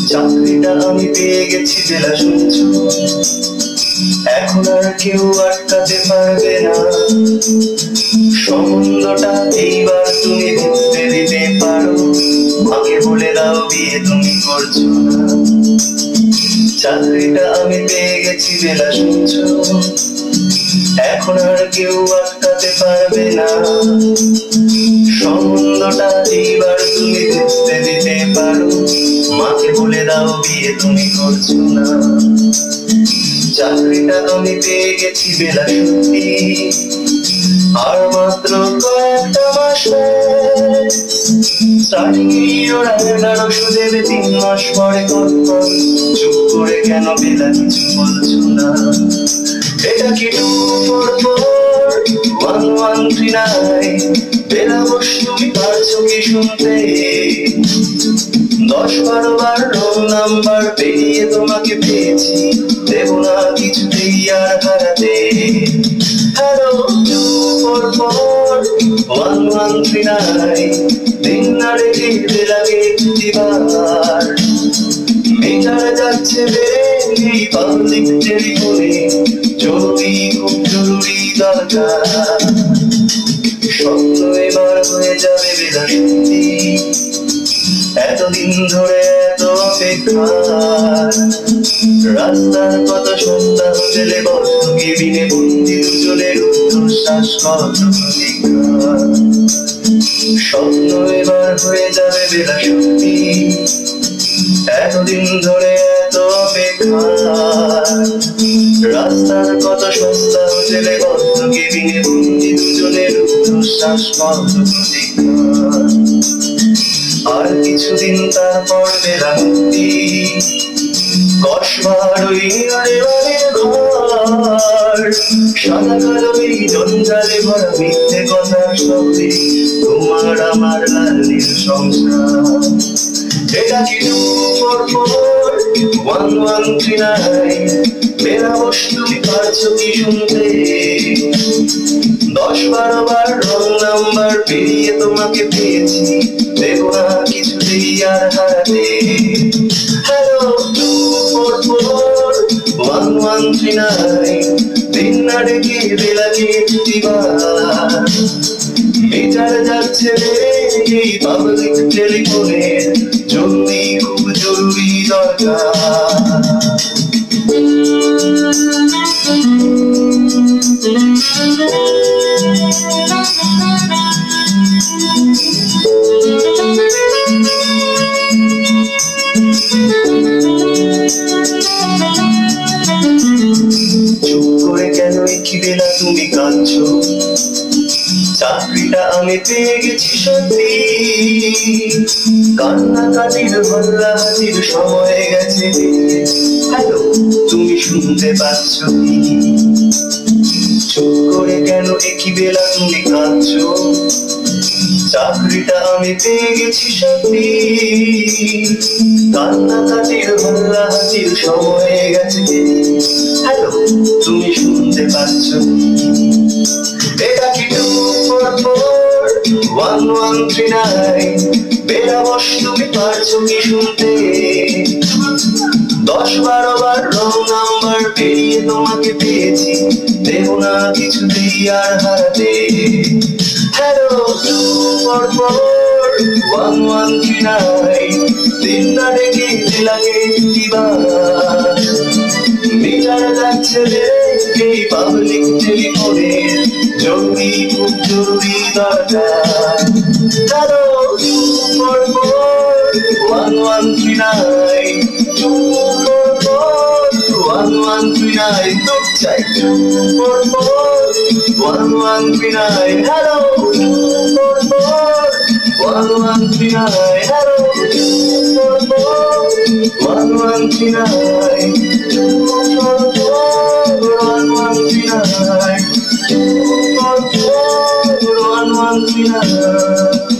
চাকরিটা আমি পেয়ে গেছি বেলা শুনছো, এখন আর কেউ আটকাতে পারবে না। সম্বন্ধটা এইবার তুমি বুঝতে দিতে পারো, মাকে বলে দাও বিয়ে তুমি করছো না। চাকরিটা আমি পেয়ে গেছি বেলা শুনছো, এখন আর কেউ আটকাতে পারবে না। সম্বন্ধটা এইবার তুমি বুঝতে দিতে পারো, মাকে বলে দাও বিয়ে তুমি করছো না। চাকরিটা আমি পেয়ে গেছি বেলা সত্যি, আর মাত্র কয়েকটা মাস স্টার্টিং ওরা 1100 দেবে 3 মাস পরে কনফার্ম। চুপ করে কেন বেলা কিছু বলছো না? এটা কি 2441139? বেলা বস তুমি পারছো কি শুনতে? 10-12 বার রোল নাম্বার পেরিয়ে তোমাকে পেয়েছি, দেব না কিছুতেই আর হারাতে। হ্যালো 2441139, দিন না রেখে বেলাকে দিবার। মিটার যাচ্ছে বেড়ে পাবলিক টেলিফোনে, জরুরি খুব জরুরি দরকার। স্বপ্ন এবার হয়ে যাবে বেলা সত্যি, এতদিন ধরে এত অপেক্ষা। রাস্তার কত সন্ধ্যা হলে বদ্ধ কেবিনে বন্দি দুজনের উচ্ছ্বাস কত দীর্ঘ। স্বপ্ন এবার হয়ে যাবে বেলা সত্যি, এতদিন ধরে এত অপেক্ষা। রাস্তার কত সন্ধ্যা হলে বদ্ধ কেবিনে বন্দি দুজনের উচ্ছ্বাস কত দীর্ঘ। আর কিছুদিন তারপর বেলা মুক্তি, কসবার ওই বাড়ির ঘর। সাদা কালো এই জঞ্জালে ভরা মিথ্যে কথার শব্দে তোমার আমার লালির সংসার। এটা কি 2441139? বেলা বস তুমি পারছো কি শুনতে? 10-12 বার রোল নাম্বার পেরিয়ে তোমাকে পেয়েছি, দেব না কিছুতেই আর হারাতে। হ্যালো 2441139, দিন না ডেকে বেলাকে দিবার। মিটার যাচ্ছে এই পাবলিক টেলিফোনে, জরুরি খুব জরুরি দরকার। চুপ করে কেন কি বেলা তুমি কাঁদছো? চাকরিটা আমি পেয়ে গেছি সত্যি, কান্নাকাটির হল্লা হাতির সময় গেছে। হ্যালো তুমি শুনতে পাচ্ছ কি? চুপ করে কেন কি বেলা তুমি কাঁদছো? চাকরিটা আমি পেয়ে গেছি সত্যি, কান্নাকাটির হল্লা হাতির সময় গেছে। হ্যালো তুমি শুনতে পাচ্ছ? এটা কি 2441139? বেলা বস তুমি পারছো কি শুনতে? 10-12 বার রোল নাম্বার পেরিয়ে তোমাকে পেয়েছি, দেব না কিছুতেই আর হারাতে। হ্যালো 2441139, দিন না ডেকে বেলাকে দিবার। মিটার যাচ্ছে এই পাবলিক টেলিফোনে, জরুরি খুব জরুরি দরকার। হ্যালো 2441139, 2441139, তোর চাই 2441139। Hello 2441139, hello 2441139, 2441139, 2441139।